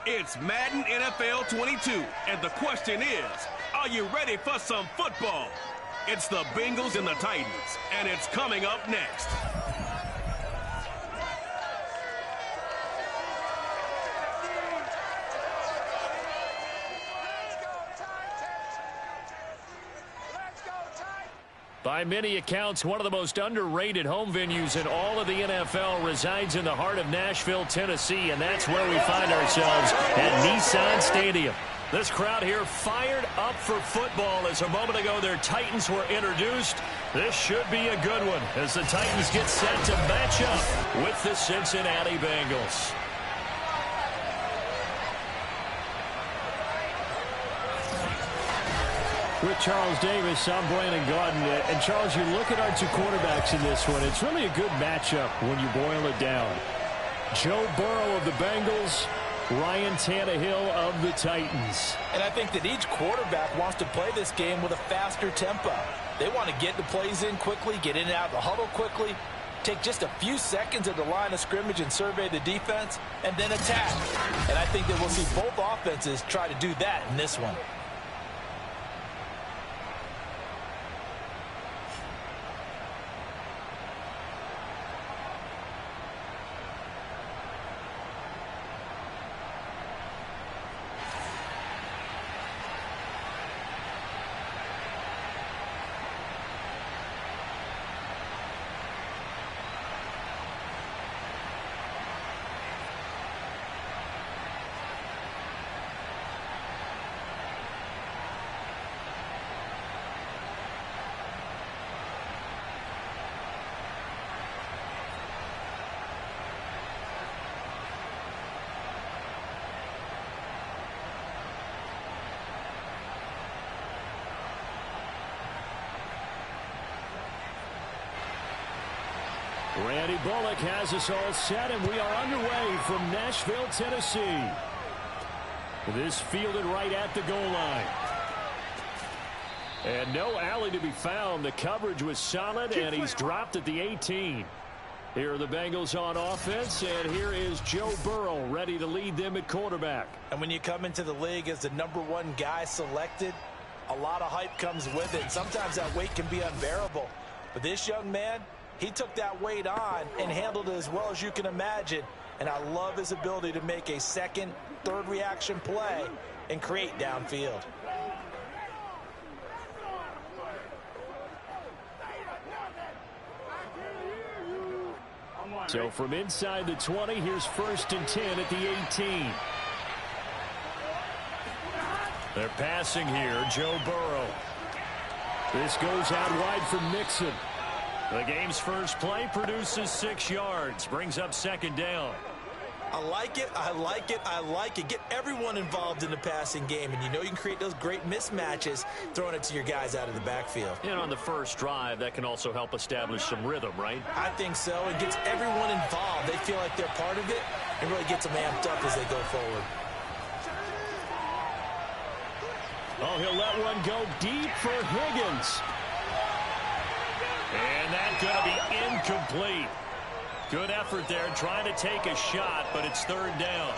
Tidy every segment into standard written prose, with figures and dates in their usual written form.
It's Madden NFL 22, and the question is, are you ready for some football? It's the Bengals and the Titans, and it's coming up next. By many accounts, one of the most underrated home venues in all of the NFL resides in the heart of Nashville, Tennessee, and that's where we find ourselves at Nissan Stadium. This crowd here fired up for football as a moment ago their Titans were introduced. This should be a good one as the Titans get set to match up with the Cincinnati Bengals. With Charles Davis, I'm Brandon Gaudin. And Charles, you look at our two quarterbacks in this one, it's really a good matchup when you boil it down. Joe Burrow of the Bengals, Ryan Tannehill of the Titans. And I think that each quarterback wants to play this game with a faster tempo. They want to get the plays in quickly, get in and out of the huddle quickly, take just a few seconds at the line of scrimmage and survey the defense, and then attack. And I think that we'll see both offenses try to do that in this one. Randy Bullock has us all set, and we are underway from Nashville, Tennessee. This fielded right at the goal line. And no alley to be found. The coverage was solid, and he's dropped at the 18. Here are the Bengals on offense, and here is Joe Burrow ready to lead them at quarterback. And when you come into the league as the #1 guy selected, a lot of hype comes with it. Sometimes that weight can be unbearable. But this young man, he took that weight on and handled it as well as you can imagine. And I love his ability to make a second, third reaction play and create downfield. So from inside the 20, here's 1st and 10 at the 18. They're passing here, Joe Burrow. This goes out wide for Mixon. The game's first play produces 6 yards, brings up 2nd down. I like it, I like it, I like it. Get everyone involved in the passing game, and you know you can create those great mismatches throwing it to your guys out of the backfield. And on the first drive, that can also help establish some rhythm, right? I think so. It gets everyone involved. They feel like they're part of it and really gets them amped up as they go forward. Oh, he'll let one go deep for Higgins. And that's going to be incomplete. Good effort there trying to take a shot, but it's 3rd down.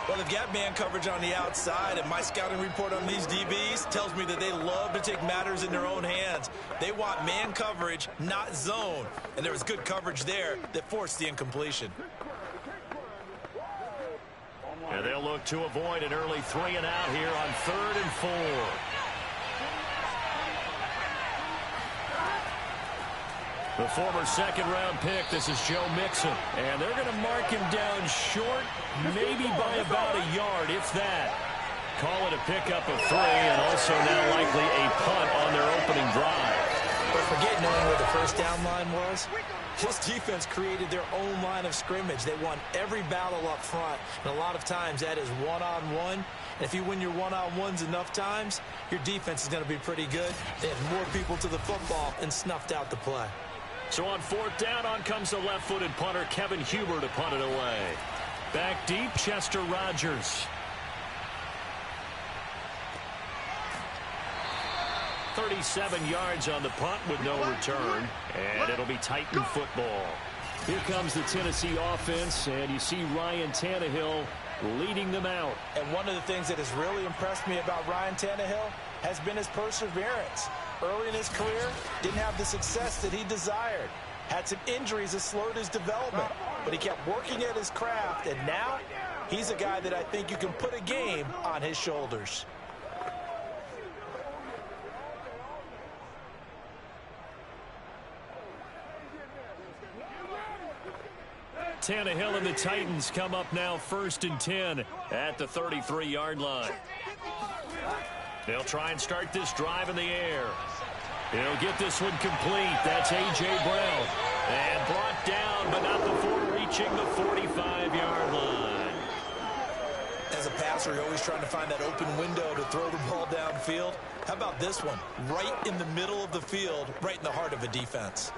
Well, they've got man coverage on the outside, and my scouting report on these DBs tells me that they love to take matters in their own hands. They want man coverage, not zone. And there was good coverage there that forced the incompletion. And they'll look to avoid an early 3 and out here on 3rd and 4. The former 2nd-round pick, this is Joe Mixon. And they're going to mark him down short, maybe by about a yard, if that. Call it a pickup of 3, and also now likely a punt on their opening drive. But forget knowing where the first down line was. This defense created their own line of scrimmage. They won every battle up front, and a lot of times that is one-on-one. And if you win your one-on-ones enough times, your defense is going to be pretty good. They had more people to the football and snuffed out the play. So on 4th down, on comes the left-footed punter, Kevin Huber, to punt it away. Back deep, Chester Rogers. 37 yards on the punt with no return. And it'll be Titan football. Here comes the Tennessee offense, and you see Ryan Tannehill leading them out. And one of the things that has really impressed me about Ryan Tannehill has been his perseverance. Early in his career, didn't have the success that he desired. Had some injuries that slowed his development, but he kept working at his craft, and now he's a guy that I think you can put a game on his shoulders. Tannehill and the Titans come up now 1st and 10 at the 33-yard line. They'll try and start this drive in the air. He'll get this one complete. That's A.J. Brown. And brought down, but not before reaching the 45-yard line. As a passer, you're always trying to find that open window to throw the ball downfield. How about this one? Right in the middle of the field, right in the heart of a defense.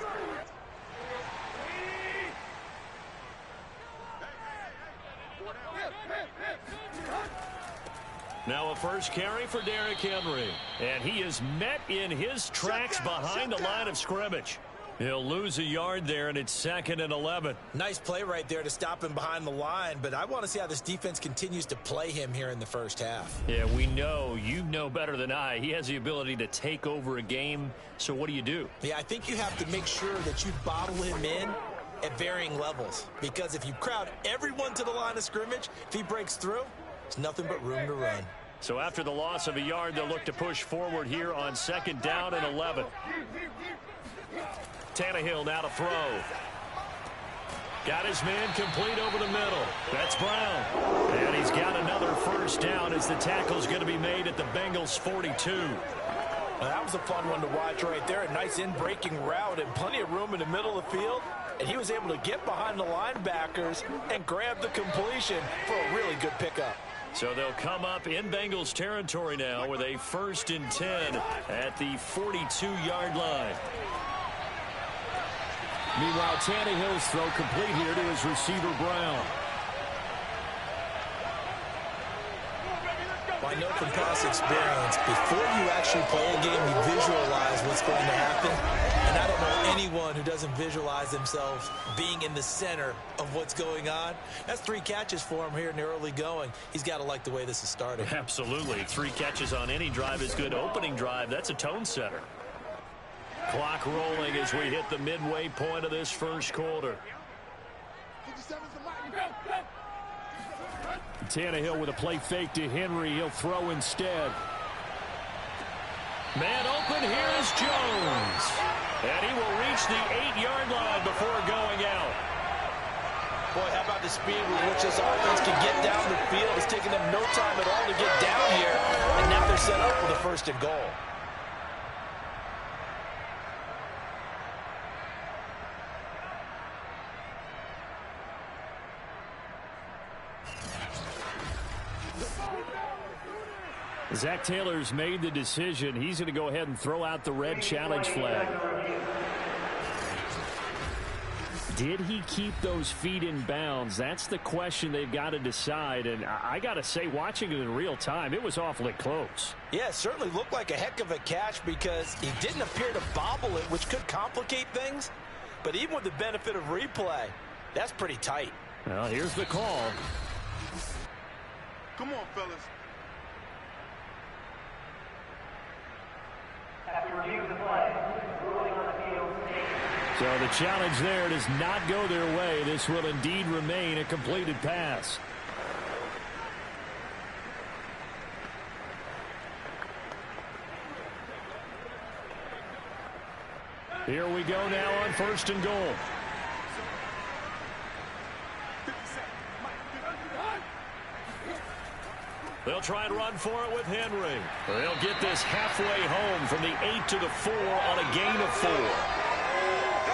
Now a first carry for Derrick Henry. And he is met in his tracks behind the line of scrimmage. He'll lose a yard there, and it's 2nd and 11. Nice play right there to stop him behind the line, but I want to see how this defense continues to play him here in the first half. Yeah, we know. You know better than I. He has the ability to take over a game, so what do? Yeah, I think you have to make sure that you bottle him in at varying levels, because if you crowd everyone to the line of scrimmage, if he breaks through, there's nothing but room to run. So after the loss of a yard, they'll look to push forward here on 2nd down and 11. Tannehill now to throw. Got his man complete over the middle. That's Brown. And he's got another first down as the tackle's going to be made at the Bengals 42. Well, that was a fun one to watch right there. A nice in-breaking route and plenty of room in the middle of the field. And he was able to get behind the linebackers and grab the completion for a really good pickup. So they'll come up in Bengals territory now with a 1st and 10 at the 42-yard line. Meanwhile, Tannehill's throw complete here to his receiver, Brown. Well, I know from past experience, before you actually play a game, you visualize what's going to happen. And I don't know anyone who doesn't visualize themselves being in the center of what's going on. That's 3 catches for him here in the early going. He's got to like the way this is starting. Absolutely. 3 catches on any drive is good. Opening drive, that's a tone setter. Clock rolling as we hit the midway point of this first quarter. Tannehill with a play fake to Henry. He'll throw instead. Man open, here is Jones. And he will reach the 8-yard line before going out. Boy, how about the speed with which this offense can get down the field? It's taking them no time at all to get down here. And now they're set up for the 1st and goal. Zach Taylor's made the decision. He's going to go ahead and throw out the red challenge flag. Did he keep those feet in bounds? That's the question they've got to decide. And I got to say, watching it in real time, it was awfully close. Yeah, it certainly looked like a heck of a catch because he didn't appear to bobble it, which could complicate things. But even with the benefit of replay, that's pretty tight. Well, here's the call. Come on, fellas. So the challenge there does not go their way. This will indeed remain a completed pass. Here we go now on 1st and goal. They'll try and run for it with Henry. They'll get this halfway home from the 8 to the 4 on a gain of 4.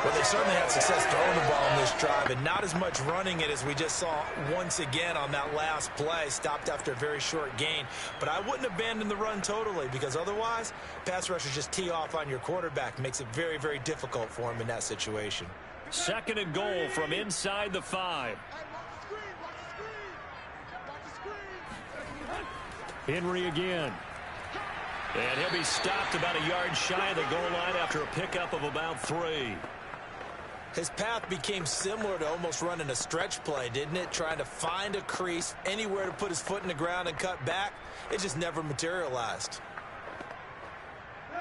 Well, they certainly had success throwing the ball in this drive and not as much running it as we just saw once again on that last play. Stopped after a very short gain. But I wouldn't abandon the run totally because otherwise, pass rushers just tee off on your quarterback. Makes it very, very difficult for him in that situation. 2nd and goal from inside the 5. Henry again. And he'll be stopped about a yard shy of the goal line after a pickup of about 3. His path became similar to almost running a stretch play, didn't it? Trying to find a crease, anywhere to put his foot in the ground and cut back. It just never materialized.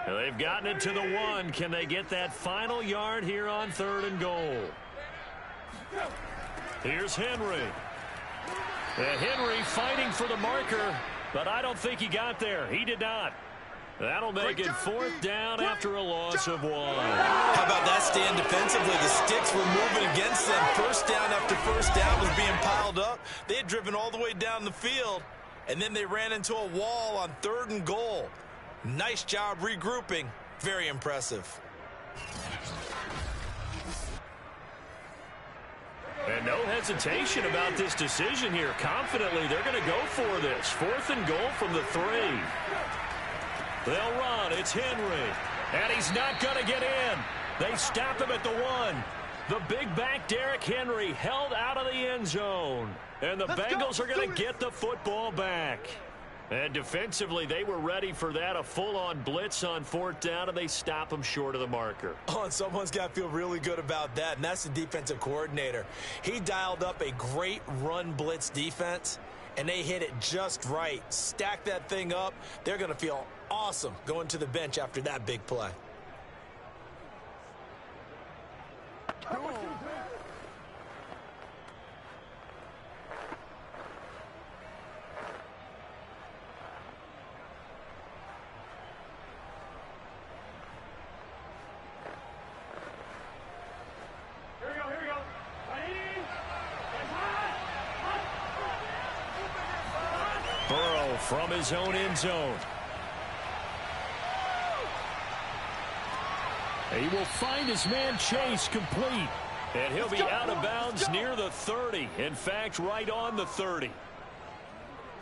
They've gotten it to the 1. Can they get that final yard here on 3rd and goal? Here's Henry. And Henry fighting for the marker, but I don't think he got there. He did not. That'll make it 4th down after a loss of 1. How about that stand defensively? The sticks were moving against them. First down after first down was being piled up. They had driven all the way down the field, and then they ran into a wall on 3rd and goal. Nice job regrouping. Very impressive. And no hesitation about this decision here. Confidently, they're going to go for this. 4th and goal from the 3. They'll run. It's Henry. And he's not going to get in. They stop him at the 1. The big back Derrick Henry held out of the end zone. And the Bengals are going to get the football back. And defensively, they were ready for that. A full-on blitz on 4th down, and they stop him short of the marker. Oh, and someone's got to feel really good about that, and that's the defensive coordinator. He dialed up a great run blitz defense, and they hit it just right. Stack that thing up. They're going to feel awesome going to the bench after that big play. Burrow from his own end zone. He will find his man Chase complete. And he'll be out of bounds near the 30. In fact, right on the 30.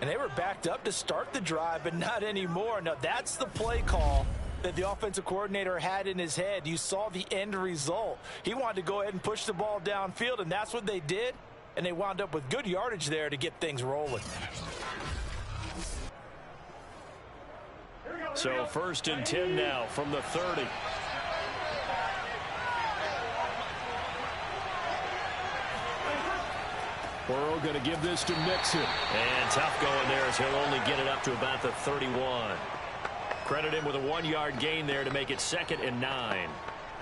And they were backed up to start the drive, but not anymore. Now, that's the play call that the offensive coordinator had in his head. You saw the end result. He wanted to go ahead and push the ball downfield, and that's what they did. And they wound up with good yardage there to get things rolling. So 1st and 10 now from the 30. Burrow going to give this to Mixon. And tough going there as he'll only get it up to about the 31. Credit him with a 1-yard gain there to make it 2nd and 9.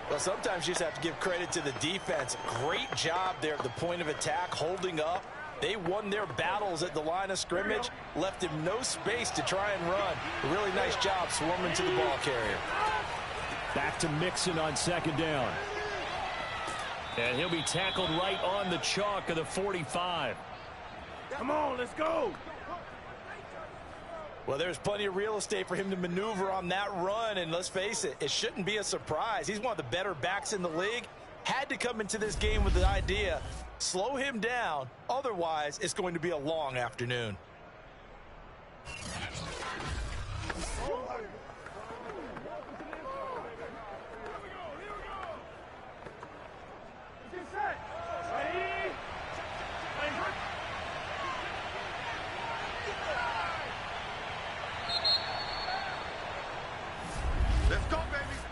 Well, sometimes you just have to give credit to the defense. Great job there at the point of attack, holding up. They won their battles at the line of scrimmage, left him no space to try and run. A really nice job swarming to the ball carrier. Back to Mixon on 2nd down. And he'll be tackled right on the chalk of the 45. Come on, let's go. Well, there's plenty of real estate for him to maneuver on that run, and let's face it, it shouldn't be a surprise. He's one of the better backs in the league. Had to come into this game with the idea, slow him down, otherwise it's going to be a long afternoon.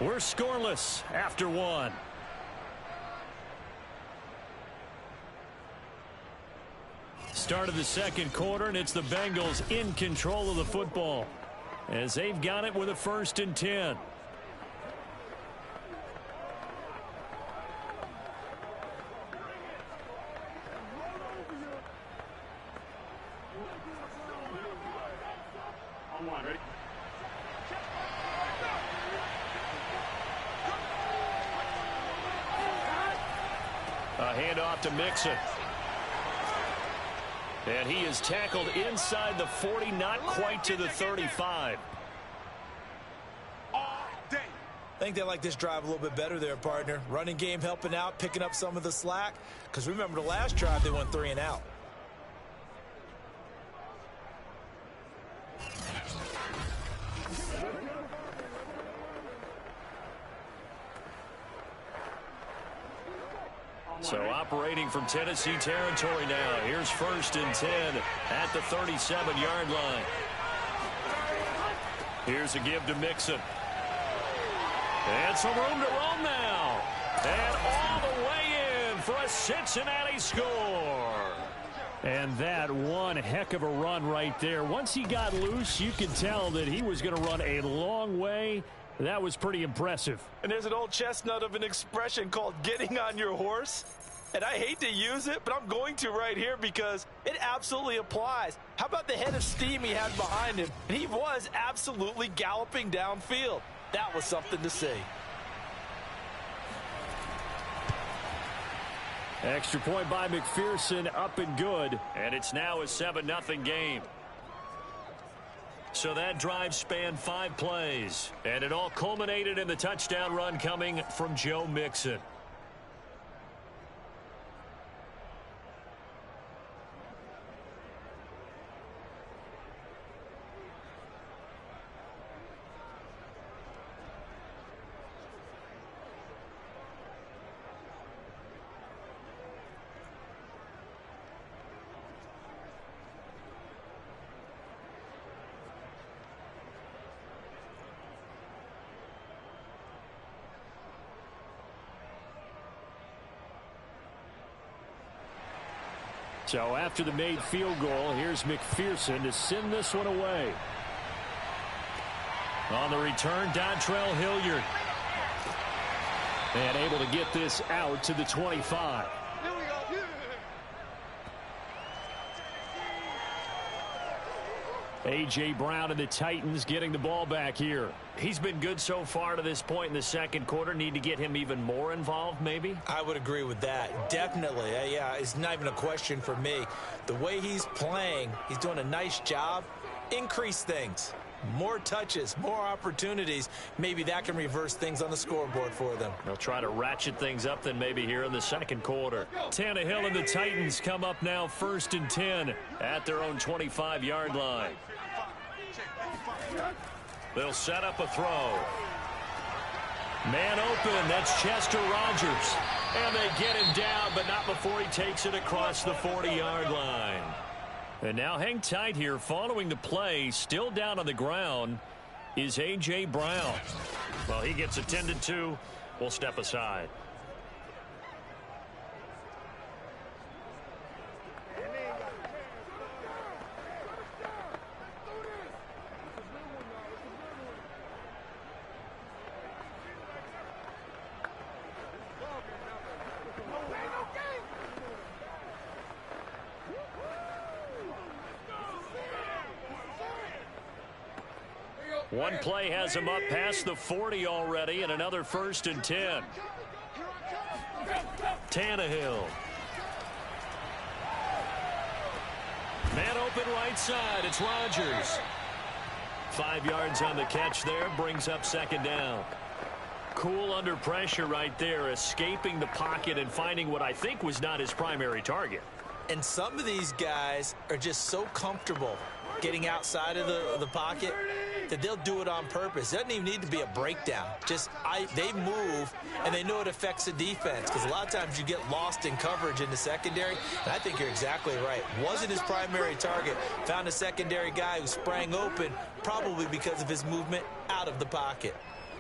We're scoreless after 1. Start of the 2nd quarter, and it's the Bengals in control of the football as they've got it with a 1st and 10. A handoff to Mixon. And he is tackled inside the 40, not quite to the 35. I think they like this drive a little bit better there, partner. Running game helping out, picking up some of the slack. Because remember the last drive, they went 3 and out. So operating from Tennessee territory now. Here's 1st and 10 at the 37-yard line. Here's a give to Mixon. And some room to roam now. And all the way in for a Cincinnati score. And that one heck of a run right there. Once he got loose, you could tell that he was going to run a long way. That was pretty impressive. And there's an old chestnut of an expression called getting on your horse. And I hate to use it, but I'm going to right here because it absolutely applies. How about the head of steam he had behind him? And he was absolutely galloping downfield. That was something to see. Extra point by McPherson, up and good. And it's now a 7-0 game. So that drive spanned 5 plays. And it all culminated in the touchdown run coming from Joe Mixon. So after the made field goal, here's McPherson to send this one away. On the return, Dontrell Hilliard. And able to get this out to the 25. A.J. Brown and the Titans getting the ball back here. He's been good so far to this point in the second quarter. Need to get him even more involved, maybe? I would agree with that. Definitely. Yeah, it's not even a question for me. The way he's playing, he's doing a nice job. Increase things. More touches, more opportunities. Maybe that can reverse things on the scoreboard for them. They'll try to ratchet things up then maybe here in the second quarter. Tannehill and the Titans come up now 1st and 10 at their own 25-yard line. They'll set up a throw. Man open, that's Chester Rogers. And they get him down, but not before he takes it across the 40-yard line. And now hang tight here. Following the play, still down on the ground, is A.J. Brown. Well, he gets attended to. We'll step aside. One play has him up past the 40 already, and another 1st and 10. Tannehill. Man open right side. It's Rodgers. 5 yards on the catch there. Brings up 2nd down. Cool under pressure right there. Escaping the pocket and finding what I think was not his primary target. And some of these guys are just so comfortable getting outside of the pocket that they'll do it on purpose. It doesn't even need to be a breakdown. They move, and they know it affects the defense, because a lot of times you get lost in coverage in the secondary, and I think you're exactly right. Wasn't his primary target. Found a secondary guy who sprang open, probably because of his movement out of the pocket.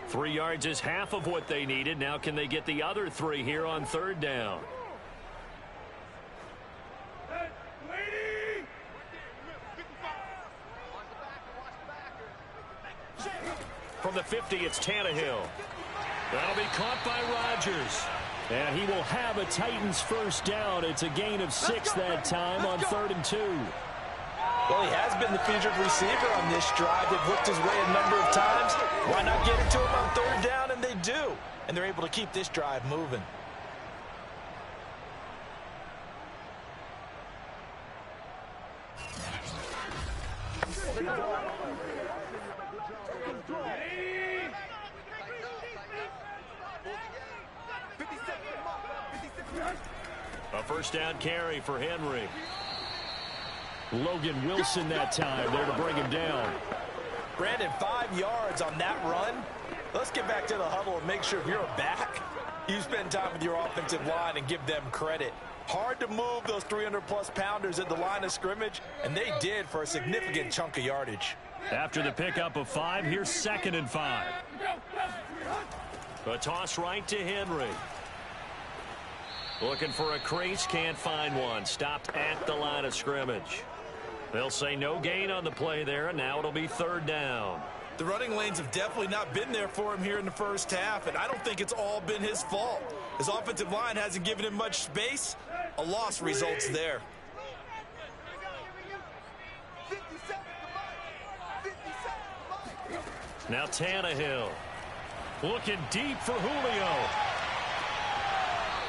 3 yards is half of what they needed. Now can they get the other 3 here on 3rd down? From the 50, it's Tannehill. That'll be caught by Rodgers. And he will have a Titans 1st down. It's a gain of 6 that time on 3rd and 2. Well, he has been the featured receiver on this drive. They've looked his way a number of times. Why not get it to him on 3rd down? And they do. And they're able to keep this drive moving. A 1st down carry for Henry. Logan Wilson that time there to bring him down. Brandon, 5 yards on that run. Let's get back to the huddle and make sure if you're a back, you spend time with your offensive line and give them credit. Hard to move those 300-plus pounders at the line of scrimmage, and they did for a significant chunk of yardage. After the pickup of 5, here's 2nd and 5. A toss right to Henry. Looking for a crease, can't find one. Stopped at the line of scrimmage. They'll say no gain on the play there, and now it'll be third down. The running lanes have definitely not been there for him here in the first half, and I don't think it's all been his fault. His offensive line hasn't given him much space. A loss results there. Now Tannehill. Looking deep for Julio.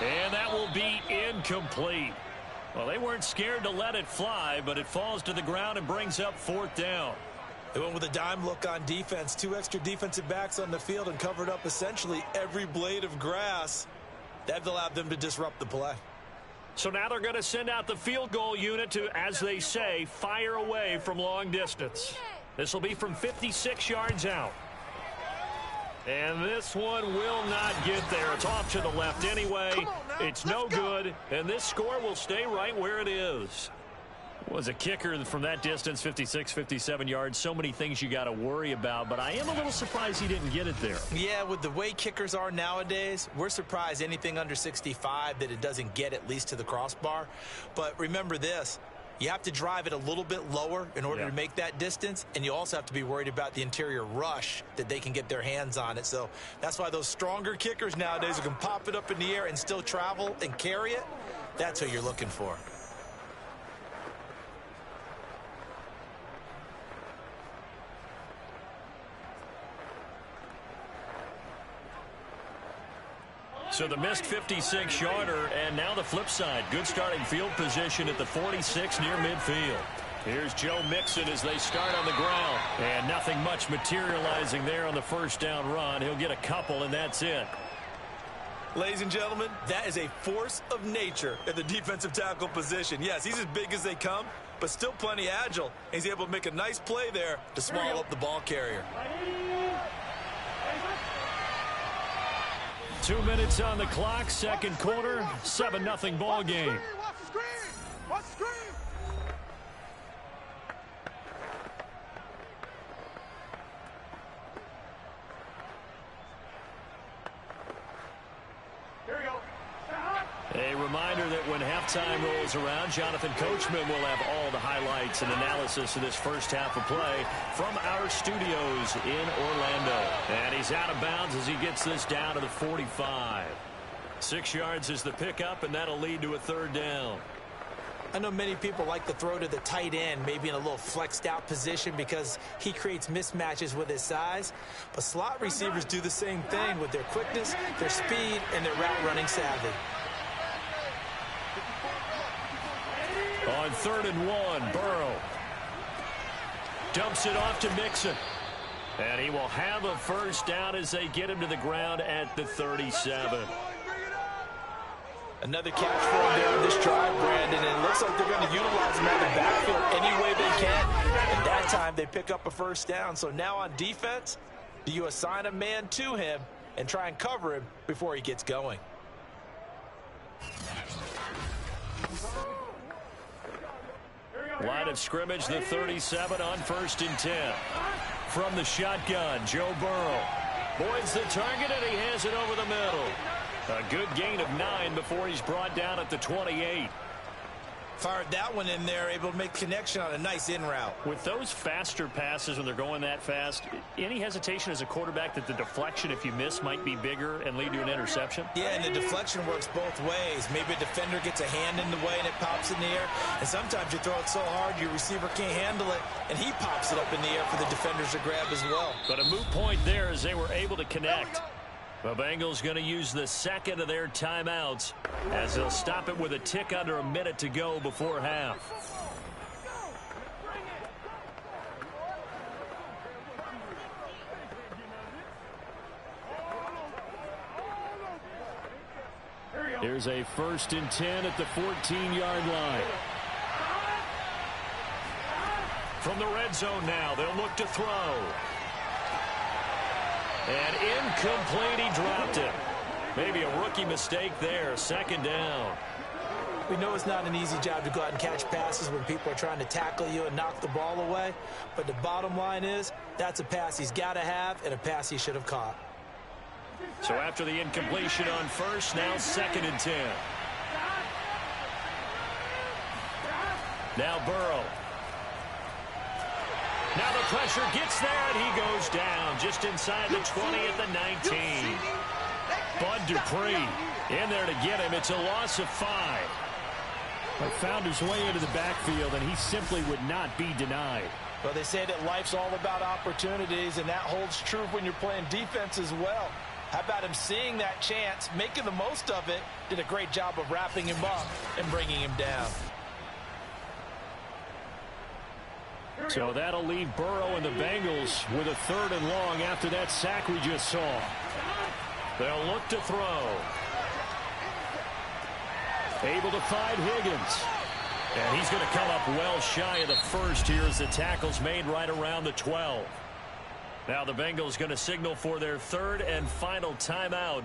And that will be incomplete. Well, they weren't scared to let it fly, but it falls to the ground and brings up fourth down. They went with a dime look on defense. 2 extra defensive backs on the field and covered up essentially every blade of grass. That allowed them to disrupt the play. So now they're going to send out the field goal unit to, as they say, fire away from long distance. This will be from 56 yards out. And this one will not get there. It's off to the left anyway. It's no good, and this score will stay right where it is. Was a kicker from that distance, 56, 57 yards. So many things you got to worry about, but I am a little surprised he didn't get it there. Yeah, with the way kickers are nowadays, we're surprised anything under 65 that it doesn't get at least to the crossbar. But remember this. You have to drive it a little bit lower in order to make that distance, and you also have to be worried about the interior rush that they can get their hands on it. So that's why those stronger kickers nowadays who can pop it up in the air and still travel and carry it, that's what you're looking for. So the missed 56-yarder, and now the flip side. Good starting field position at the 46 near midfield. Here's Joe Mixon as they start on the ground. And nothing much materializing there on the first down run. He'll get a couple, and that's it. Ladies and gentlemen, that is a force of nature at the defensive tackle position. Yes, he's as big as they come, but still plenty agile. He's able to make a nice play there to swallow up the ball carrier. 2 minutes on the clock, second quarter, 7-0 ball game. Watch screen. Here we go. A reminder that when halftime rolls around, Jonathan Coachman will have all the highlights and analysis of this first half of play from our studios in Orlando. And he's out of bounds as he gets this down to the 45. 6 yards is the pickup, and that'll lead to a third down. I know many people like to throw to the tight end, maybe in a little flexed out position because he creates mismatches with his size. But slot receivers do the same thing with their quickness, their speed, and their route running savvy. On 3rd and 1, Burrow dumps it off to Mixon. And he will have a first down as they get him to the ground at the 37. Another catch for him there on this drive, Brandon, and it looks like they're going to utilize him out of the backfield any way they can. And that time they pick up a first down. So now on defense, do you assign a man to him and try and cover him before he gets going? Line of scrimmage, the 37 on 1st and 10. From the shotgun, Joe Burrow. Boyd's the target, and he has it over the middle. A good gain of 9 before he's brought down at the 28. Fired that one in there, able to make connection on a nice in route. With those faster passes when they're going that fast, any hesitation as a quarterback that the deflection, if you miss, might be bigger and lead to an interception? Yeah, and the deflection works both ways. Maybe a defender gets a hand in the way and it pops in the air. And sometimes you throw it so hard your receiver can't handle it, and he pops it up in the air for the defenders to grab as well. But a moot point there as they were able to connect. The Bengals going to use the second of their timeouts as they'll stop it with a tick under a minute to go before half. Here's a 1st and 10 at the 14-yard line. From the red zone now, they'll look to throw. And incomplete, he dropped it. Maybe a rookie mistake there, 2nd down. We know it's not an easy job to go out and catch passes when people are trying to tackle you and knock the ball away. But the bottom line is, that's a pass he's got to have and a pass he should have caught. So after the incompletion on 1st, now 2nd and 10. Now Burrow. Now the pressure gets there, and he goes down just inside the 20 at the 19. Bud Dupree in there to get him. It's a loss of 5. But found his way into the backfield, and he simply would not be denied. Well, they say that life's all about opportunities, and that holds true when you're playing defense as well. How about him seeing that chance, making the most of it, did a great job of wrapping him up and bringing him down. So that'll leave Burrow and the Bengals with a 3rd and long after that sack we just saw. They'll look to throw. Able to find Higgins. And he's going to come up well shy of the first here as the tackle's made right around the 12. Now the Bengals going to signal for their 3rd and final timeout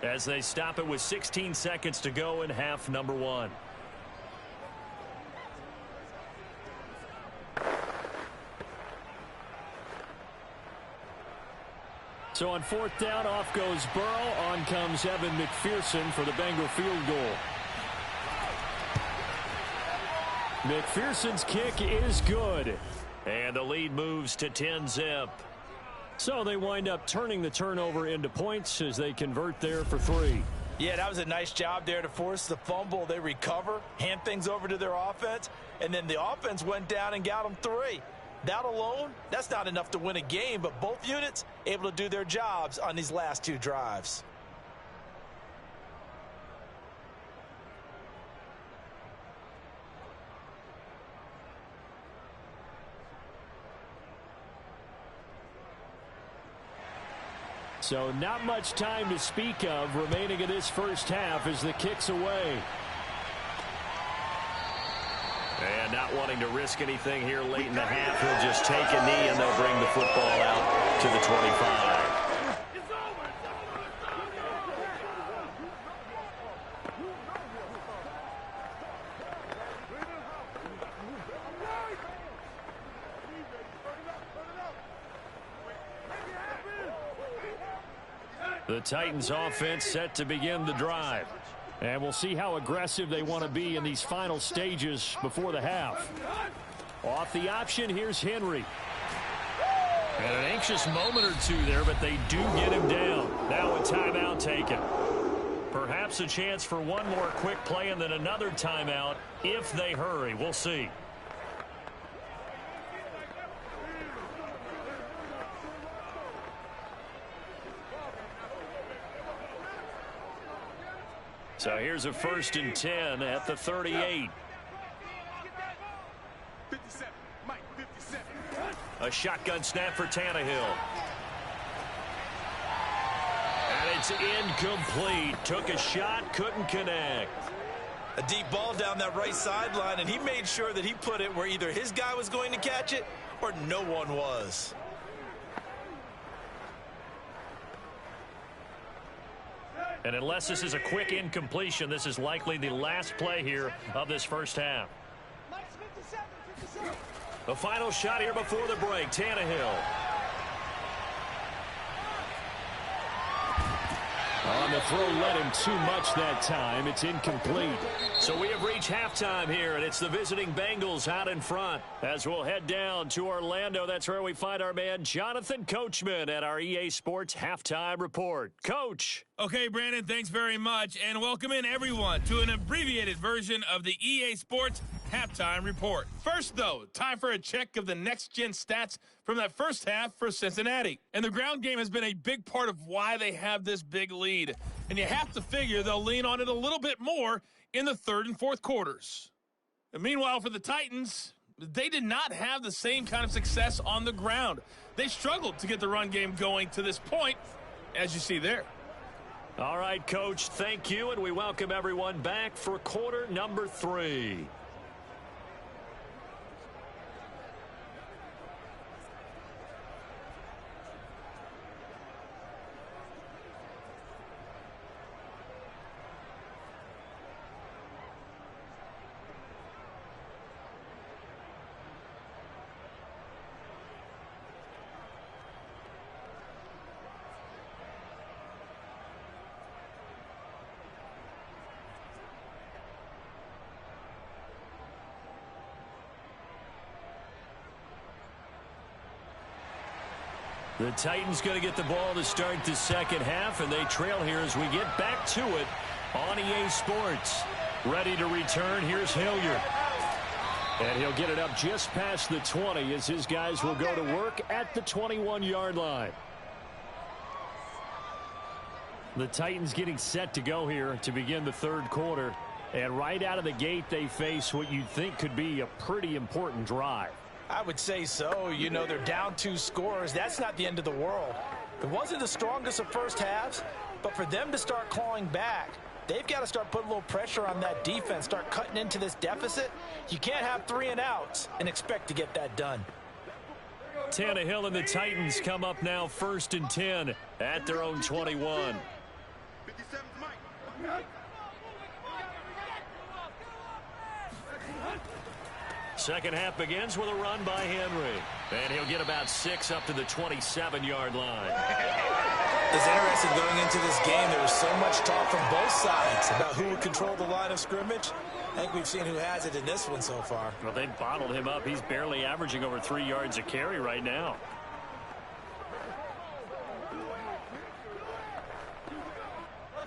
as they stop it with 16 seconds to go in half number 1. So on 4th down, off goes Burrow. On comes Evan McPherson for the Bengal field goal. McPherson's kick is good. And the lead moves to 10-zip. So they wind up turning the turnover into points as they convert there for 3. Yeah, that was a nice job there to force the fumble. They recover, hand things over to their offense, and then the offense went down and got them 3. That alone, that's not enough to win a game, but both units able to do their jobs on these last 2 drives. So not much time to speak of remaining in this first half as the kick's away. And not wanting to risk anything here late in the half, he'll just take a knee and they'll bring the football out to the 25. The Titans offense set to begin the drive. And we'll see how aggressive they want to be in these final stages before the half. Off the option, here's Henry. And an anxious moment or two there, but they do get him down. Now a timeout taken. Perhaps a chance for one more quick play and then another timeout if they hurry. We'll see. So here's a 1st and 10 at the 38. 57, Mike, 57. A shotgun snap for Tannehill. And it's incomplete. Took a shot, couldn't connect. A deep ball down that right sideline, and he made sure that he put it where either his guy was going to catch it or no one was. And unless this is a quick incompletion, this is likely the last play here of this first half. The final shot here before the break, Tannehill. On the throw, led him too much that time. It's incomplete. So we have reached halftime here, and it's the visiting Bengals out in front. As we'll head down to Orlando, that's where we find our man Jonathan Coachman at our EA Sports Halftime Report. Coach. Okay, Brandon, thanks very much, and welcome in everyone to an abbreviated version of the EA Sports Halftime Report. First, though, time for a check of the next-gen stats from that first half for Cincinnati. And the ground game has been a big part of why they have this big lead. And you have to figure they'll lean on it a little bit more in the 3rd and 4th quarters. And meanwhile, for the Titans, they did not have the same kind of success on the ground. They struggled to get the run game going to this point, as you see there. All right, Coach, thank you, and we welcome everyone back for quarter number 3. The Titans going to get the ball to start the second half, and they trail here as we get back to it on EA Sports. Ready to return, here's Hilliard. And he'll get it up just past the 20 as his guys will go to work at the 21-yard line. The Titans getting set to go here to begin the third quarter. And right out of the gate, they face what you'd think could be a pretty important drive. I would say so. You know, they're down 2 scores. That's not the end of the world. It wasn't the strongest of first halves, but for them to start clawing back, they've got to start putting a little pressure on that defense, start cutting into this deficit. You can't have 3 and outs and expect to get that done. Tannehill and the Titans come up now 1st and 10 at their own 21. 57 Mike. Second half begins with a run by Henry. And he'll get about 6 up to the 27-yard line. It's interesting going into this game. There was so much talk from both sides about who would control the line of scrimmage. I think we've seen who has it in this one so far. Well, they've bottled him up. He's barely averaging over 3 yards a carry right now.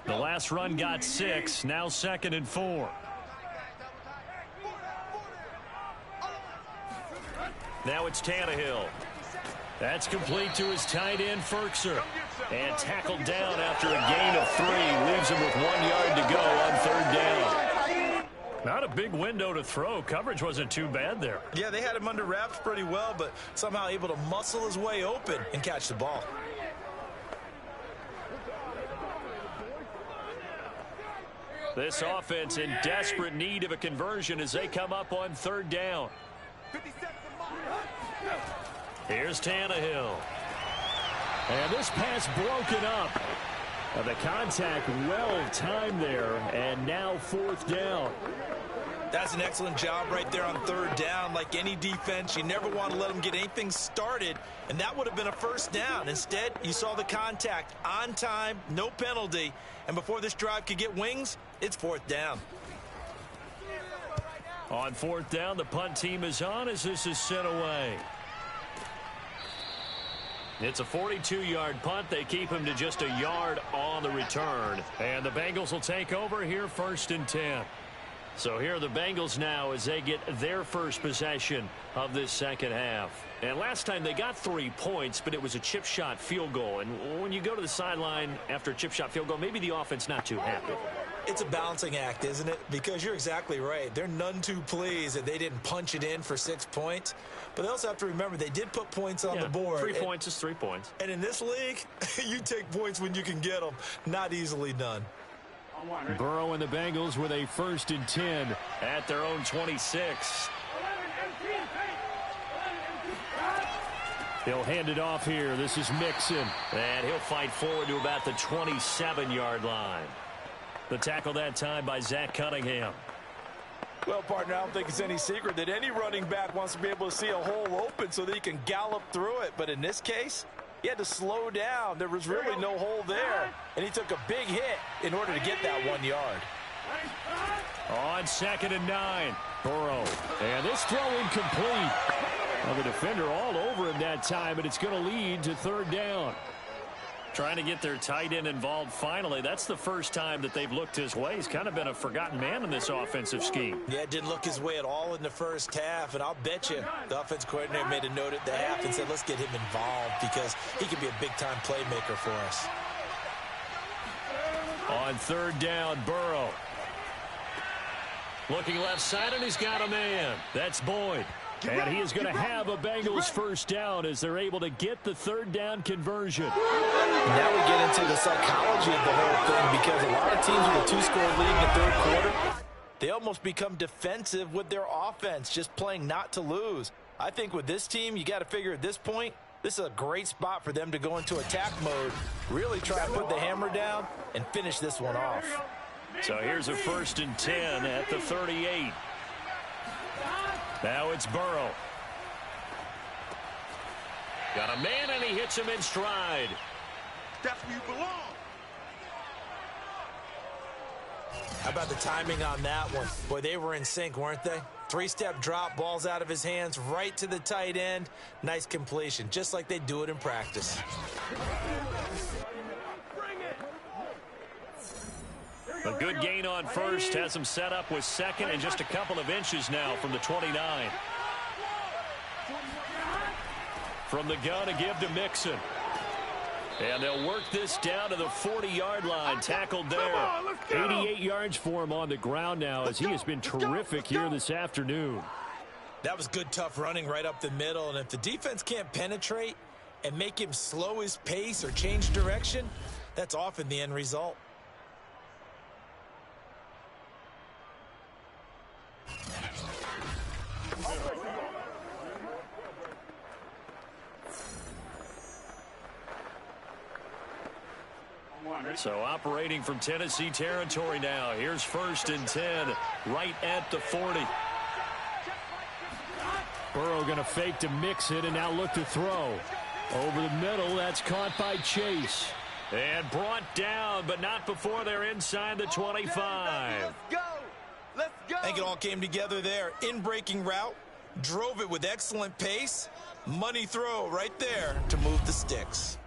The last run got 6. Now 2nd and 4. Now it's Tannehill. That's complete to his tight end, Ferkser. And tackled down after a gain of 3. Leaves him with 1 yard to go on 3rd down. Not a big window to throw. Coverage wasn't too bad there. Yeah, they had him under wraps pretty well, but somehow able to muscle his way open and catch the ball. This offense in desperate need of a conversion as they come up on 3rd down. 57 Here's Tannehill. And this pass broken up. The contact well timed there, and now 4th down. That's an excellent job right there on 3rd down. Like any defense, you never want to let them get anything started, and that would have been a 1st down. Instead, you saw the contact on time, no penalty, and before this drive could get wings, it's 4th down. On 4th down, the punt team is on as this is sent away. It's a 42-yard punt. They keep him to just a yard on the return. And the Bengals will take over here 1st and 10. So here are the Bengals now as they get their first possession of this second half. And last time they got 3 points, but it was a chip shot field goal. And when you go to the sideline after a chip shot field goal, maybe the offense not too happy. It's a balancing act, isn't it? Because you're exactly right. They're none too pleased that they didn't punch it in for 6 points. But they also have to remember they did put points on the board. 3 points is 3 points. And in this league, you take points when you can get them. Not easily done. Burrow and the Bengals with a 1st and 10 at their own 26. He'll hand it off here. This is Mixon. And he'll fight forward to about the 27-yard line. The tackle that time by Zach Cunningham. Well, partner, I don't think it's any secret that any running back wants to be able to see a hole open so that he can gallop through it. But in this case, he had to slow down. There was really no hole there, and he took a big hit in order to get that 1 yard. On 2nd and 9, Burrow. And this throw incomplete. Well, the defender all over him that time, but it's going to lead to 3rd down. Trying to get their tight end involved finally. That's the first time that they've looked his way. He's kind of been a forgotten man in this offensive scheme. Yeah, it didn't look his way at all in the first half, and I'll bet you the offense coordinator made a note at the half and said, let's get him involved because he could be a big-time playmaker for us. On 3rd down, Burrow. Looking left side, and he's got a man. That's Boyd. And he is going to have a Bengals 1st down as they're able to get the 3rd down conversion. Now we get into the psychology of the whole thing because a lot of teams with a 2-score lead in the 3rd quarter, they almost become defensive with their offense, just playing not to lose. I think with this team, you got to figure at this point, this is a great spot for them to go into attack mode, really try to put the hammer down and finish this one off. So here's a 1st and 10 at the 38. Now it's Burrow. Got a man, and he hits him in stride. That's where you belong. How about the timing on that one? Boy, they were in sync, weren't they? Three-step drop, ball's out of his hands, right to the tight end. Nice completion, just like they do it in practice. A good gain on first has him set up with second and just a couple of inches now from the 29. From the gun, a give to Mixon. And they'll work this down to the 40-yard line. Tackled there. 88 yards for him on the ground now as he has been terrific here this afternoon. That was good, tough running right up the middle. And if the defense can't penetrate and make him slow his pace or change direction, that's often the end result. So operating from Tennessee territory now. Here's 1st and 10, right at the 40. Burrow going to fake to mix it and now look to throw. Over the middle, that's caught by Chase. And brought down, but not before they're inside the 25. Let's go. Let's go. I think it all came together there. In-breaking route, drove it with excellent pace. Money throw right there to move the sticks.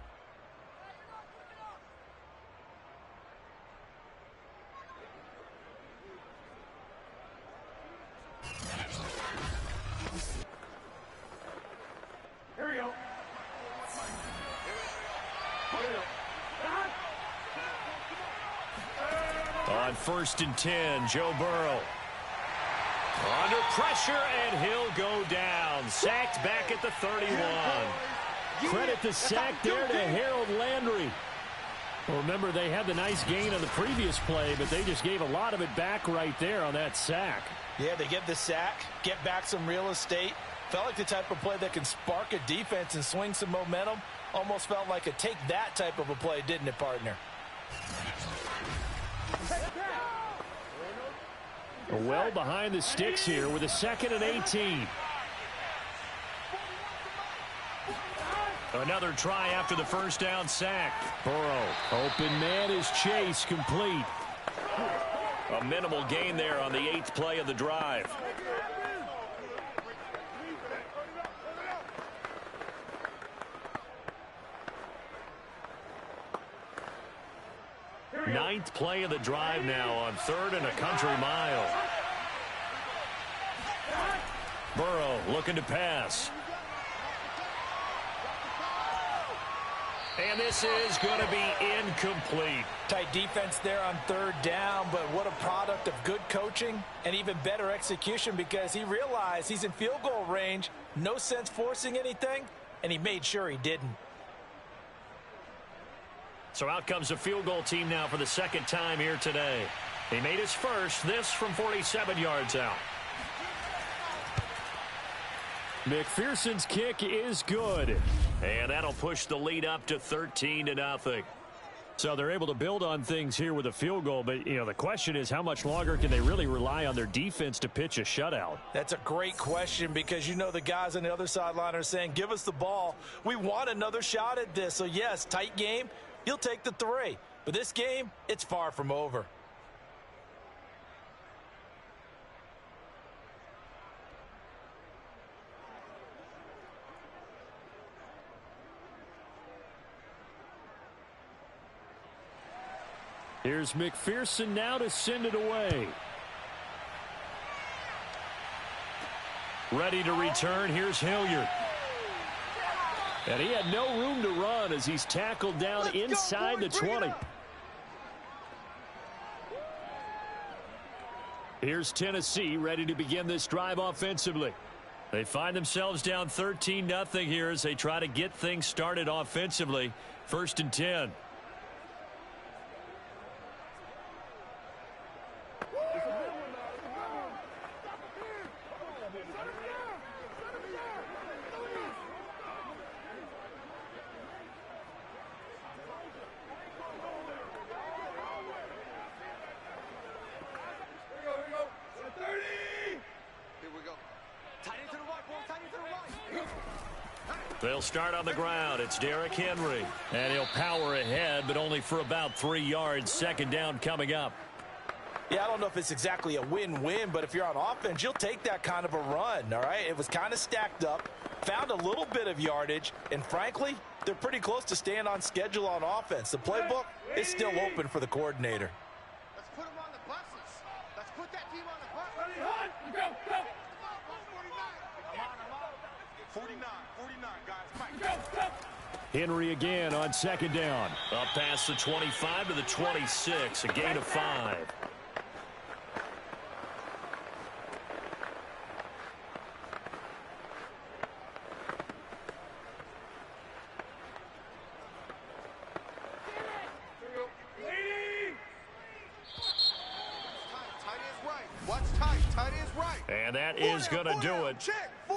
Here we go. On 1st and 10, Joe Burrow. Under pressure, and he'll go down. Sacked back at the 31. Credit the sack there to Harold Landry. Well, remember, they had the nice gain on the previous play, but they just gave a lot of it back right there on that sack. Yeah, they get the sack, get back some real estate. Felt like the type of play that can spark a defense and swing some momentum. Almost felt like a take-that type of a play, didn't it, partner? Well behind the sticks here with a 2nd and 18. Another try after the first down sack. Burrow, open man is Chase, complete. A minimal gain there on the 8th play of the drive. Ninth play of the drive now on 3rd and a country mile. Burrow looking to pass. And this is going to be incomplete. Tight defense there on 3rd down, but what a product of good coaching and even better execution because he realized he's in field goal range. No sense forcing anything, and he made sure he didn't. So out comes the field goal team now for the 2nd time here today. He made his first, this from 47 yards out. McPherson's kick is good. And that'll push the lead up to 13-0. So they're able to build on things here with a field goal, but, the question is how much longer can they really rely on their defense to pitch a shutout? That's a great question because the guys on the other sideline are saying, give us the ball. We want another shot at this. So, yes, tight game. He'll take the 3. But this game, it's far from over. Here's McPherson now to send it away. Ready to return. Here's Hilliard. And he had no room to run as he's tackled down inside the 20. Here's Tennessee ready to begin this drive offensively. They find themselves down 13-0 here as they try to get things started offensively. 1st and 10. They'll start on the ground. It's Derrick Henry. And he'll power ahead, but only for about 3 yards. 2nd down coming up. Yeah, I don't know if it's exactly a win-win, but if you're on offense, you'll take that kind of a run, all right? It was kind of stacked up, found a little bit of yardage, and frankly, they're pretty close to staying on schedule on offense. The playbook is still open for the coordinator. Let's put them on the buses. Let's put that team on the bus. Go, go. 49, guys. Go. Henry again on second down. Up past the 25 to the 26, a gain of 5. And that is going to do it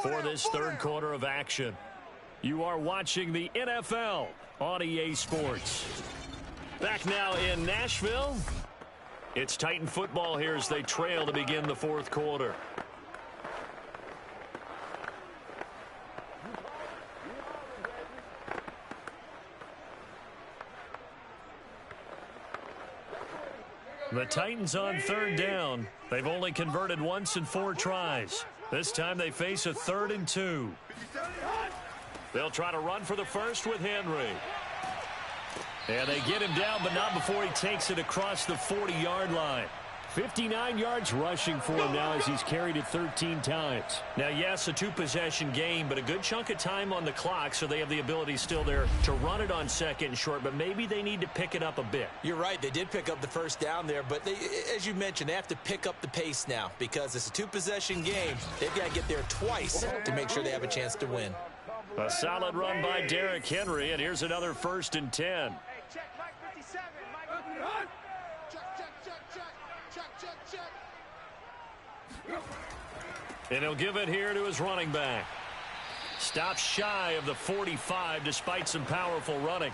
for this third quarter of action. You are watching the NFL on EA Sports. Back now in Nashville. It's Titan football here as they trail to begin the fourth quarter. The Titans on third down. They've only converted once in 4 tries. This time they face a 3rd and 2. They'll try to run for the first with Henry. And they get him down, but not before he takes it across the 40-yard line. 59 yards rushing for him now as he's carried it 13 times. Now, yes, a 2-possession game, but a good chunk of time on the clock, so they have the ability still there to run it on second and short, but maybe they need to pick it up a bit. You're right. They did pick up the first down there, but they, as you mentioned, they have to pick up the pace now because it's a 2-possession game. They've got to get there twice to make sure they have a chance to win. A solid run by Derrick Henry, and here's another 1st and 10. Check, Mike 57. Mike, check. And he'll give it here to his running back. Stops shy of the 45 despite some powerful running.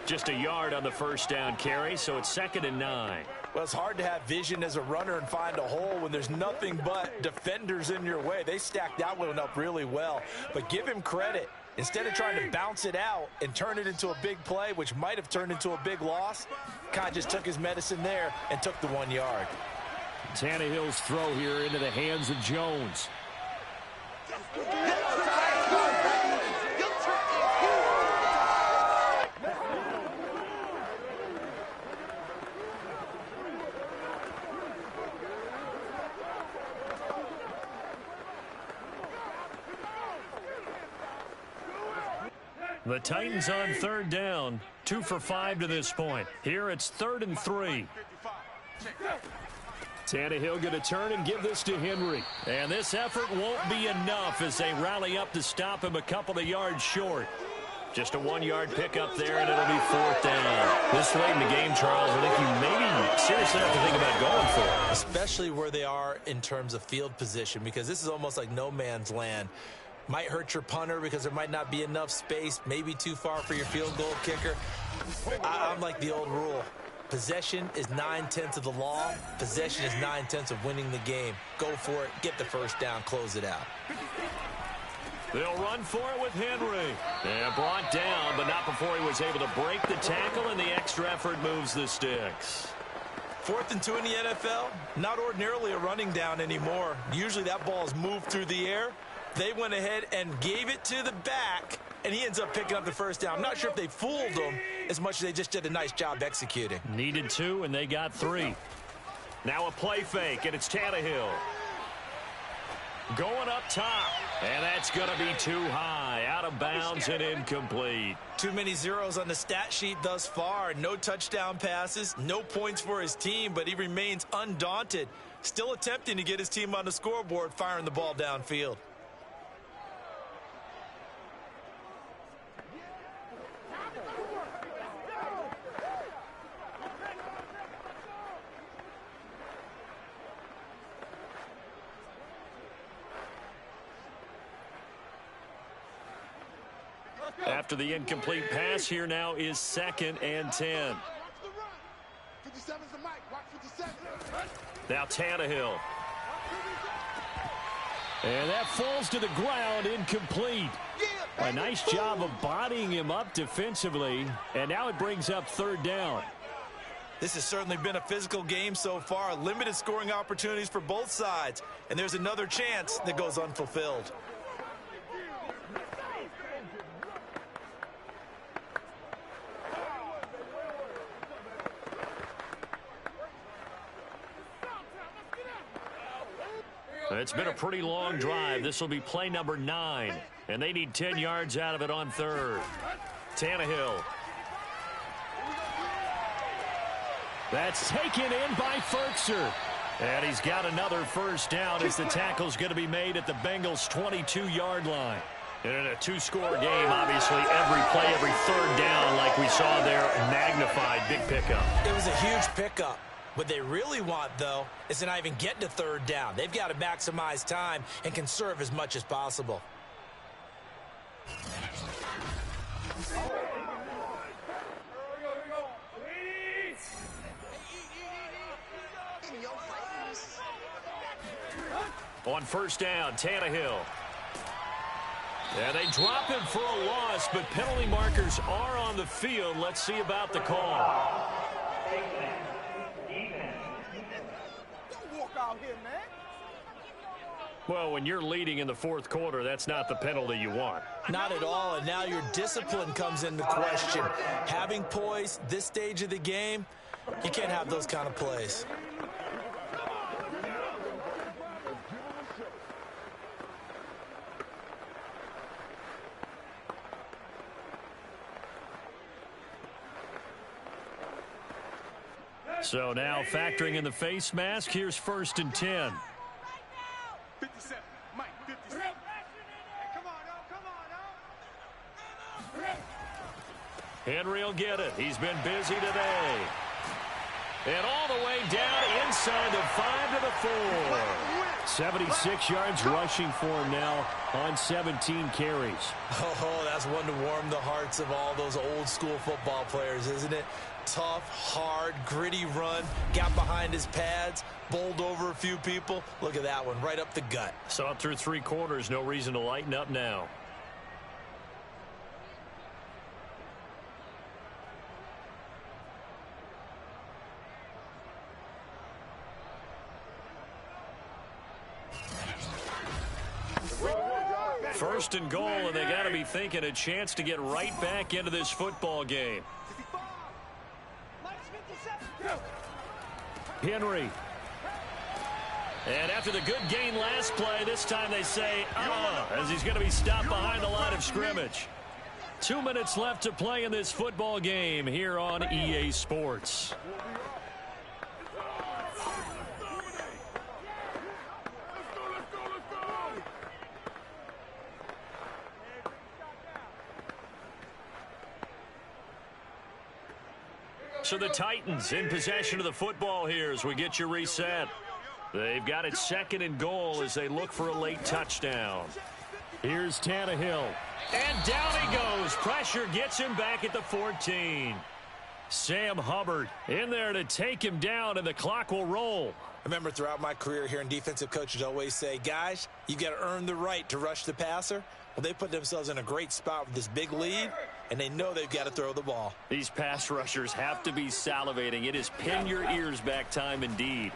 Just a yard on the first down carry, so it's 2nd and 9. Well, it's hard to have vision as a runner and find a hole when there's nothing but defenders in your way. They stacked that one up really well, but give him credit. Instead of trying to bounce it out and turn it into a big play, which might have turned into a big loss, kind of just took his medicine there and took the 1 yard. Tannehill's throw here into the hands of Jones. The Titans on third down, 2 for 5 to this point. Here it's 3rd and 3. Tannehill going to turn and give this to Henry. And this effort won't be enough as they rally up to stop him a couple of yards short. Just a 1-yard pickup there, and it'll be 4th down. This late in the game, Charles, I think you maybe seriously have to think about going for it. Especially where they are in terms of field position, because this is almost like no man's land. Might hurt your punter because there might not be enough space, maybe too far for your field goal kicker. I'm like the old rule. Possession is 9/10 of the law. Possession is 9/10 of winning the game. Go for it. Get the first down. Close it out. They'll run for it with Henry. And brought down, but not before he was able to break the tackle, and the extra effort moves the sticks. 4th and 2 in the NFL, not ordinarily a running down anymore. Usually that ball is moved through the air. They went ahead and gave it to the back, and he ends up picking up the first down. I'm not sure if they fooled him as much as they just did a nice job executing. Needed 2, and they got 3. Now a play fake, and it's Tannehill. Going up top, and that's going to be too high. Out of bounds and incomplete. Too many zeros on the stat sheet thus far. No touchdown passes, no points for his team, but he remains undaunted. Still attempting to get his team on the scoreboard, firing the ball downfield. After the incomplete pass, here now is 2nd and 10. Now Tannehill. And that falls to the ground, incomplete. A nice job of bodying him up defensively, and now it brings up 3rd down. This has certainly been a physical game so far. Limited scoring opportunities for both sides. And there's another chance that goes unfulfilled. It's been a pretty long drive. This will be play number 9. And they need 10 yards out of it on third. Tannehill. That's taken in by Ferkser. And he's got another first down as the tackle's going to be made at the Bengals' 22-yard line. And in a two-score game, obviously, every play, every third down, like we saw there, magnified, big pickup. It was a huge pickup. What they really want, though, is to not even get to third down. They've got to maximize time and conserve as much as possible. On first down, Tannehill. And they drop him for a loss, but penalty markers are on the field. Let's see about the call. Well, when you're leading in the fourth quarter, that's not the penalty you want. Not at all, and now your discipline comes into question. Having poise this stage of the game, you can't have those kind of plays. So now factoring in the face mask, here's 1st and 10. 57, Mike, 57. Hey, come on, Henry will get it. He's been busy today. And all the way down inside the 5 to the 4. 76 yards rushing for him now on 17 carries. Oh, that's one to warm the hearts of all those old school football players, isn't it? Tough, hard, gritty run, got behind his pads, bowled over a few people. Look at that one, right up the gut. So through 3 quarters, no reason to lighten up now. First and goal, and they got to be thinking a chance to get right back into this football game. Henry. And after the good gain last play, this time they say, as he's going to be stopped behind the line of scrimmage. 2 minutes left to play in this football game here on EA Sports. So the Titans in possession of the football here as we get you reset. They've got it 2nd and goal as they look for a late touchdown. Here's Tannehill. And down he goes. Pressure gets him back at the 14. Sam Hubbard in there to take him down, and the clock will roll. I remember throughout my career hearing defensive coaches always say, guys, you got to earn the right to rush the passer. Well, they put themselves in a great spot with this big lead, and they know they've got to throw the ball. These pass rushers have to be salivating. It is pin your ears back time indeed.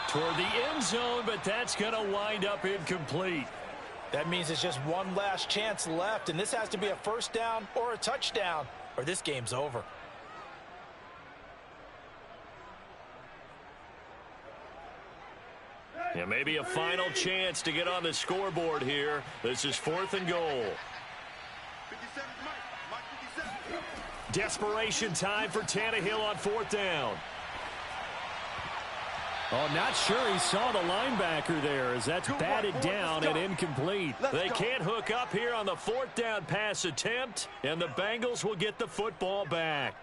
Toward the end zone, but that's going to wind up incomplete. That means it's just one last chance left, and this has to be a first down or a touchdown, or this game's over. Yeah, maybe a final chance to get on the scoreboard here. This is 4th and goal. 57, Mike, 57. Desperation time for Tannehill on 4th down. Oh, not sure he saw the linebacker there as that's batted down and incomplete. They can't hook up here on the 4th down pass attempt, and the Bengals will get the football back.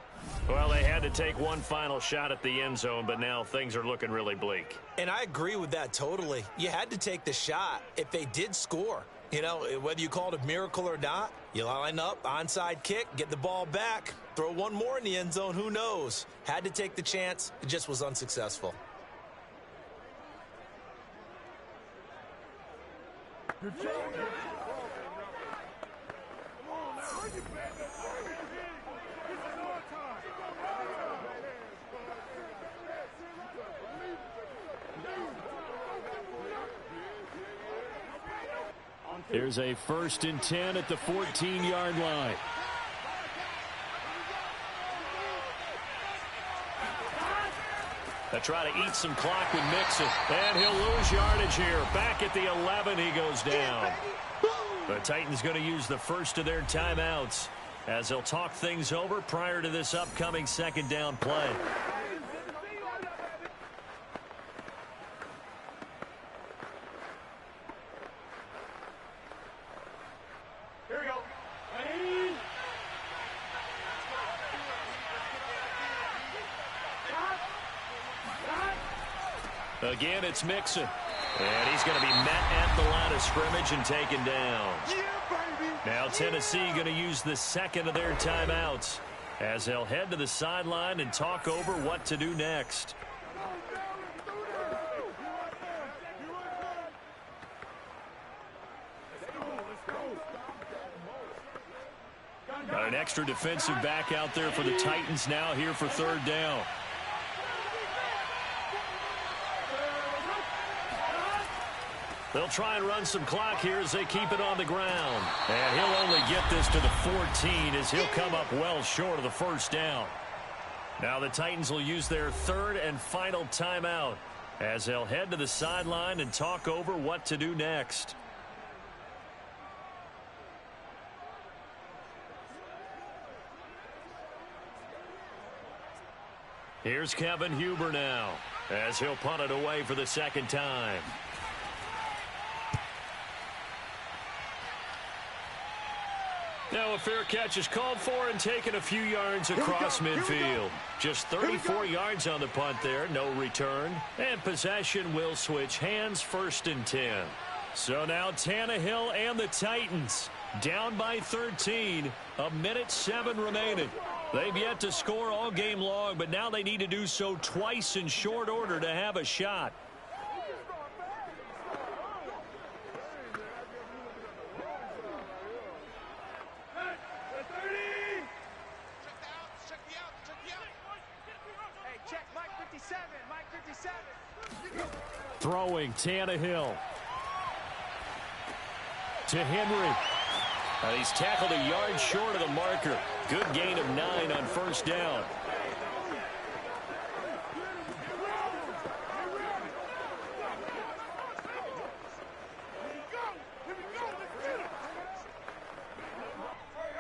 Well, they had to take one final shot at the end zone, but now things are looking really bleak. And I agree with that totally. You had to take the shot if they did score. You know, whether you call it a miracle or not, you line up, onside kick, get the ball back, throw one more in the end zone, who knows? Had to take the chance. It just was unsuccessful. Here's a 1st and 10 at the 14-yard line. They try to eat some clock with Mixon, and he'll lose yardage here. Back at the 11, he goes down. The Titans going to use the first of their timeouts as they'll talk things over prior to this upcoming 2nd down play. Here we go. Again, it's Mixon. And he's going to be met at the line of scrimmage and taken down. Yeah, baby. Now Tennessee going to use the 2nd of their timeouts as they'll head to the sideline and talk over what to do next. Got an extra defensive back out there for the Titans now here for 3rd down. They'll try and run some clock here as they keep it on the ground. And he'll only get this to the 14 as he'll come up well short of the 1st down. Now the Titans will use their 3rd and final timeout as they'll head to the sideline and talk over what to do next. Here's Kevin Huber now as he'll punt it away for the 2nd time. Now a fair catch is called for and taken a few yards across midfield. Just 34 yards on the punt there, no return. And possession will switch hands, 1st and 10. So now Tannehill and the Titans down by 13, 1:07 remaining. They've yet to score all game long, but now they need to do so twice in short order to have a shot. Throwing Tannehill to Henry. And he's tackled a yard short of the marker. Good gain of 9 on 1st down.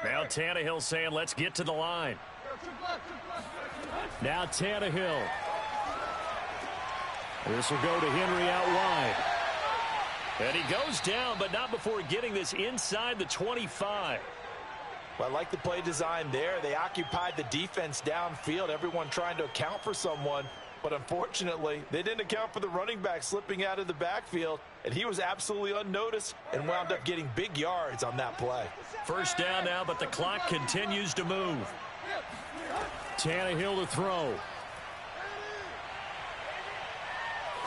Now Tannehill saying, let's get to the line. Now Tannehill. This will go to Henry out wide. And he goes down, but not before getting this inside the 25. Well, I like the play design there. They occupied the defense downfield, everyone trying to account for someone. But unfortunately, they didn't account for the running back slipping out of the backfield, and he was absolutely unnoticed and wound up getting big yards on that play. 1st down now, but the clock continues to move. Tannehill to throw.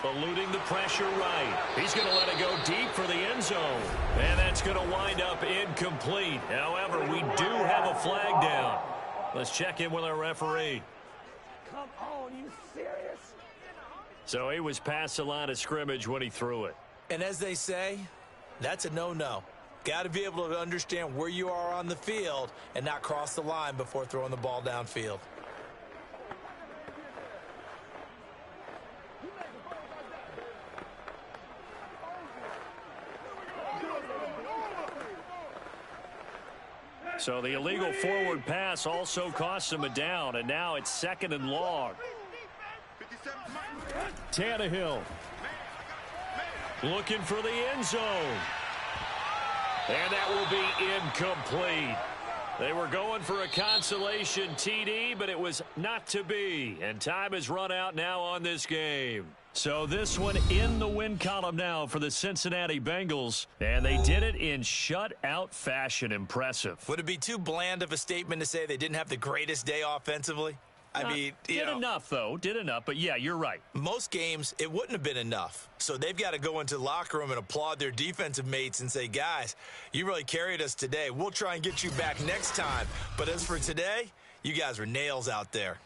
Eluding the pressure right. He's going to let it go deep for the end zone. And that's going to wind up incomplete. However, we do have a flag down. Let's check in with our referee. Come on, you serious? So he was past the line of scrimmage when he threw it. And as they say, that's a no-no. Got to be able to understand where you are on the field and not cross the line before throwing the ball downfield. So the illegal forward pass also cost him a down, and now it's 2nd and long. Tannehill looking for the end zone. And that will be incomplete. They were going for a consolation TD, but it was not to be. And time has run out now on this game. So this one in the win column now for the Cincinnati Bengals. And they did it in shutout fashion. Impressive. Would it be too bland of a statement to say they didn't have the greatest day offensively? I mean, did enough, though. Did enough, but yeah, you're right. Most games, it wouldn't have been enough. So they've got to go into the locker room and applaud their defensive mates and say, guys, you really carried us today. We'll try and get you back next time. But as for today, you guys were nails out there.